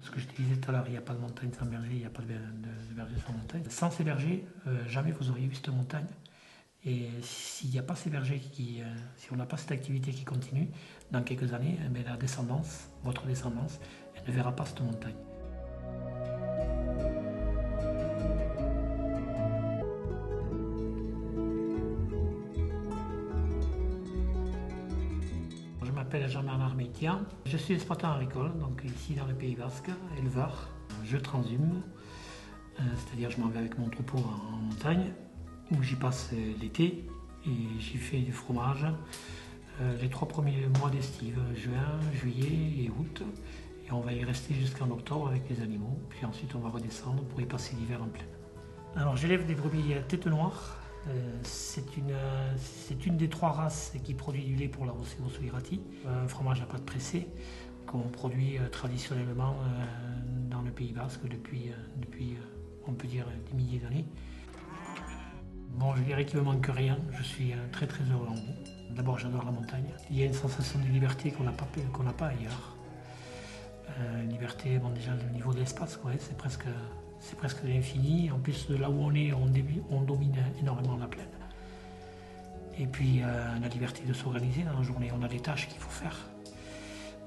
Ce que je te disais tout à l'heure, il n'y a pas de montagne sans berger, il n'y a pas de berger sans montagne. Sans ces bergers, jamais vous auriez vu cette montagne. Et s'il n'y a pas ces bergers, si on n'a pas cette activité qui continue, dans quelques années, la descendance, votre descendance, elle ne verra pas cette montagne. Je m'appelle Jean-Bernard Métian, je suis exploitant agricole, donc ici dans le Pays Basque, éleveur. Je transhume, c'est-à-dire je m'en vais avec mon troupeau en montagne, où j'y passe l'été et j'y fais du fromage les 3 premiers mois d'estive, juin, juillet et août. Et on va y rester jusqu'en octobre avec les animaux, puis ensuite on va redescendre pour y passer l'hiver en plaine. Alors j'élève des brebis tête noire. C'est une des 3 races qui produit du lait pour la Rossimo-Soirati, un fromage à pâte pressée qu'on produit traditionnellement dans le Pays Basque depuis on peut dire des milliers d'années. Bon, je dirais qu'il ne me manque rien, je suis très très heureux en haut. D'abord j'adore la montagne, il y a une sensation de liberté qu'on n'a pas ailleurs. Liberté, bon déjà le niveau de l'espace, ouais, c'est presque l'infini. En plus de là où on est, on domine énormément la plaine. Et puis la liberté de s'organiser dans la journée, on a des tâches qu'il faut faire.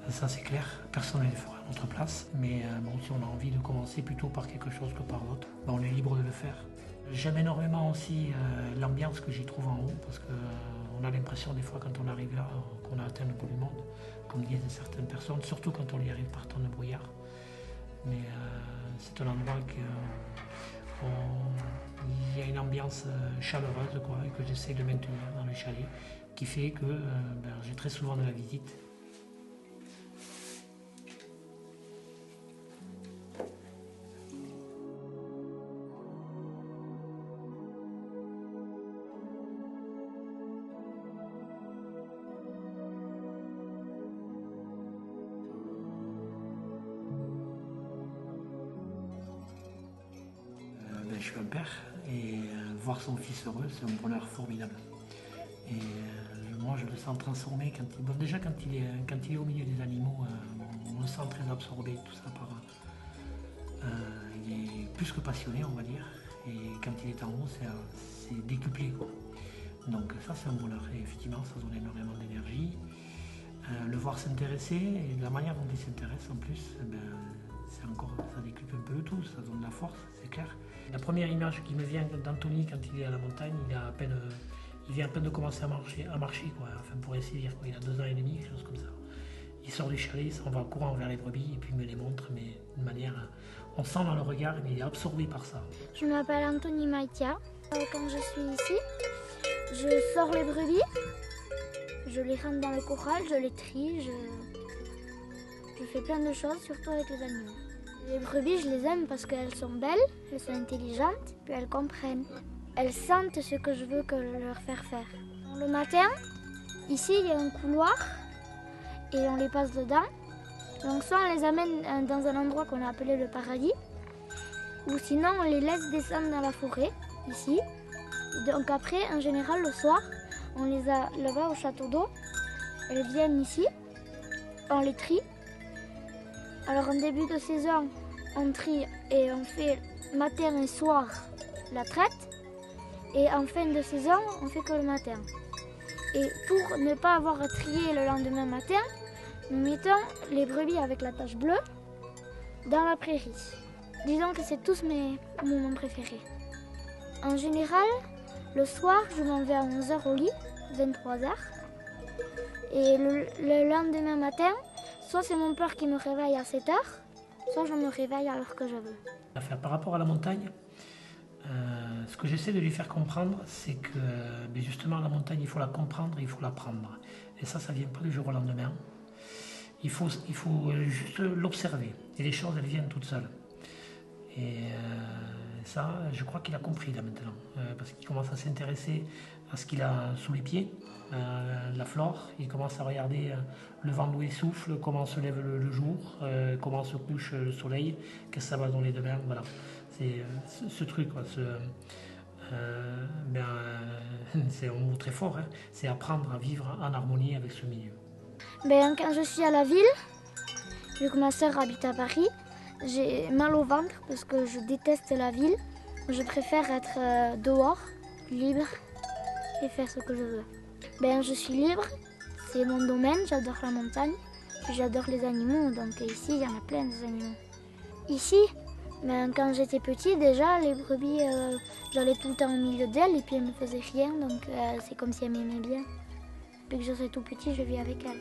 Ça c'est clair, personne ne les fera à notre place. Mais bon, si on a envie de commencer plutôt par quelque chose que par l'autre, ben, on est libre de le faire. J'aime énormément aussi l'ambiance que j'y trouve en haut, parce qu'on a l'impression des fois quand on arrive là qu'on a atteint le bout du monde, comme disent certaines personnes, surtout quand on y arrive par temps de brouillard. Mais c'est un endroit il y a une ambiance chaleureuse quoi, et que j'essaie de maintenir dans le chalet, qui fait que j'ai très souvent de la visite. Je suis un père et voir son fils heureux, c'est un bonheur formidable. Et moi, je le sens transformé déjà quand il est au milieu des animaux, on le sent très absorbé, tout ça il est plus que passionné, on va dire. Et quand il est en haut, c'est décuplé, quoi. Donc ça, c'est un bonheur. Et effectivement, ça donne énormément d'énergie. Le voir s'intéresser et de la manière dont il s'intéresse en plus, ça décuple un peu le tout, ça donne de la force, c'est clair. La première image qui me vient d'Anthony quand il est à la montagne, il vient à peine de commencer à marcher quoi, enfin pour ainsi dire, quoi. Il a 2 ans et demi, quelque chose comme ça. Il sort du chalet, il s'en va en courant vers les brebis et puis il me les montre, mais d'une manière, on sent dans le regard, mais il est absorbé par ça. Je m'appelle Anthony Maitia. Quand je suis ici, je sors les brebis, je les rentre dans le corral, je les trie, je fais plein de choses, surtout avec les animaux. Les brebis, je les aime parce qu'elles sont belles, elles sont intelligentes, puis elles comprennent. Elles sentent ce que je veux leur faire faire. Le matin, ici, il y a un couloir et on les passe dedans. Donc soit on les amène dans un endroit qu'on a appelé le paradis, ou sinon on les laisse descendre dans la forêt, ici. Donc après, en général, le soir, on les a là-bas au château d'eau. Elles viennent ici, on les trie. Alors en début de saison, on trie et on fait matin et soir la traite. Et en fin de saison, on fait que le matin. Et pour ne pas avoir à trier le lendemain matin, nous mettons les brebis avec la tache bleue dans la prairie. Disons que c'est tous mes moments préférés. En général, le soir, je m'en vais à 11h au lit, 23h. Et le lendemain matin, soit c'est mon père qui me réveille à 7h, soit je me réveille à l'heure que je veux. Par rapport à la montagne, ce que j'essaie de lui faire comprendre, c'est que justement la montagne, il faut la comprendre et il faut la prendre. Et ça ne vient pas du jour au lendemain. Il faut juste l'observer. Et les choses, elles viennent toutes seules. Et ça, je crois qu'il a compris là maintenant. Parce qu'il commence à s'intéresser à ce qu'il a sous les pieds, la flore. Il commence à regarder le vent d'où il souffle, comment se lève le jour, comment se couche le soleil, qu'est-ce que ça va donner demain. Voilà. C'est ce truc, quoi, c'est un mot très fort, hein. C'est apprendre à vivre en harmonie avec ce milieu. Quand je suis à la ville, vu que ma sœur habite à Paris, J'ai mal au ventre parce que je déteste la ville. Je préfère être dehors, libre et faire ce que je veux. Je suis libre, c'est mon domaine, j'adore la montagne, j'adore les animaux, donc ici il y en a plein des animaux. Ici, quand j'étais petit déjà, les brebis, j'allais tout le temps au milieu d'elles et puis elles ne me faisaient rien, donc c'est comme si elles m'aimaient bien. Depuis que je suis tout petit, je vis avec elles.